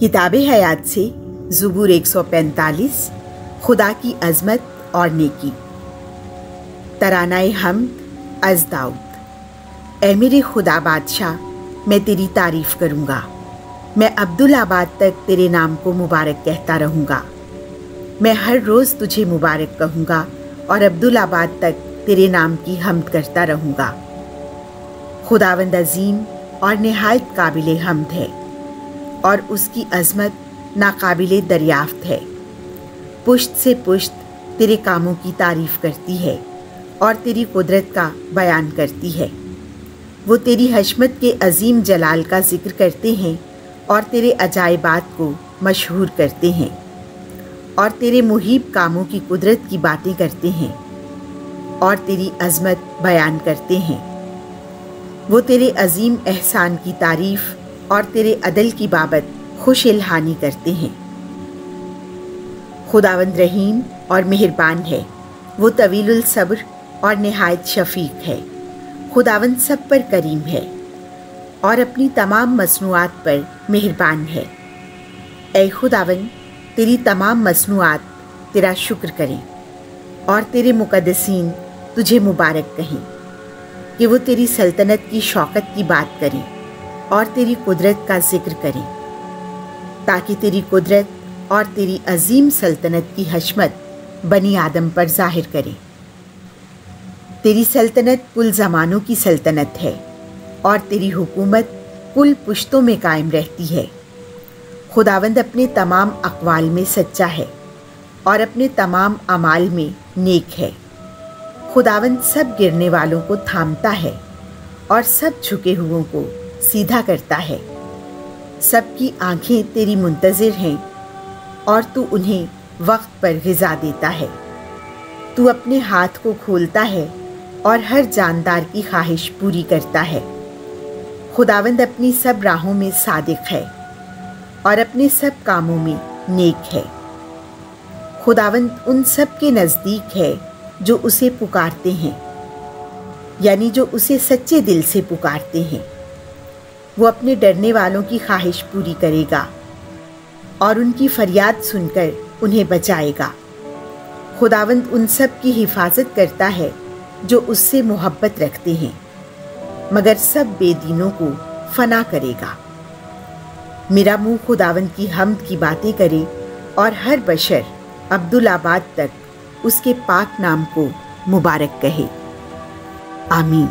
किताब हयात से ज़ुबूर 145 खुदा की अज़मत और नेकी। तरानाए हम्द अज़ दाऊद। ए मेरे खुदा बादशाह, मैं तेरी तारीफ़ करूँगा। मैं अब्दुल-आबाद तक तेरे नाम को मुबारक कहता रहूँगा। मैं हर रोज़ तुझे मुबारक कहूँगा और अब्दुल-आबाद तक तेरे नाम की हम्द करता रहूँगा। खुदावंद अज़ीम और निहायत काबिल हम्द है और उसकी अज़मत नाकाबिले दरियाफ़्त है। पुश्त से पुश्त तेरे कामों की तारीफ़ करती है और तेरी कुदरत का बयान करती है। वो तेरी हशमत के अज़ीम जलाल का ज़िक्र करते हैं और तेरे अजाइबात को मशहूर करते हैं और तेरे मुहीब कामों की कुदरत की बातें करते हैं और तेरी अज़मत बयान करते हैं। वो तेरे अज़ीम एहसान की तारीफ़ और तेरे अदल की बाबत खुश इल्हानी करते हैं। खुदावंद रहीम और मेहरबान है, वो तवीलुल सब्र और निहायत शफ़ीक है। खुदावंद सब पर करीम है और अपनी तमाम मसनूआत पर मेहरबान है। ऐ खुदावंद, तेरी तमाम मसनूआत तेरा शुक्र करें और तेरे मुक़द्दसीन तुझे मुबारक कहें कि वो तेरी सल्तनत की शौकत की बात करें और तेरी कुदरत का ज़िक्र करें, ताकि तेरी कुदरत और तेरी अजीम सल्तनत की हशमत बनी आदम पर ज़ाहिर करे। तेरी सल्तनत कुल ज़मानों की सल्तनत है और तेरी हुकूमत कुल पुश्तों में कायम रहती है। खुदावंद अपने तमाम अक़वाल में सच्चा है और अपने तमाम अमाल में नेक है। खुदावंद सब गिरने वालों को थामता है और सब झुके हुओं को सीधा करता है। सबकी आंखें तेरी मुंतज़िर हैं और तू उन्हें वक्त पर ग़िज़ा देता है। तू अपने हाथ को खोलता है और हर जानदार की ख्वाहिश पूरी करता है। खुदावंद अपनी सब राहों में सादिक है और अपने सब कामों में नेक है। खुदावंद उन सब के नज़दीक है जो उसे पुकारते हैं, यानी जो उसे सच्चे दिल से पुकारते हैं। वो अपने डरने वालों की ख्वाहिश पूरी करेगा और उनकी फरियाद सुनकर उन्हें बचाएगा। खुदावंद उन सब की हिफाजत करता है जो उससे मोहब्बत रखते हैं, मगर सब बेदीनों को फना करेगा। मेरा मुंह खुदावंद की हम्द की बातें करे और हर बशर अब्दुल-आबाद तक उसके पाक नाम को मुबारक कहे। आमीन।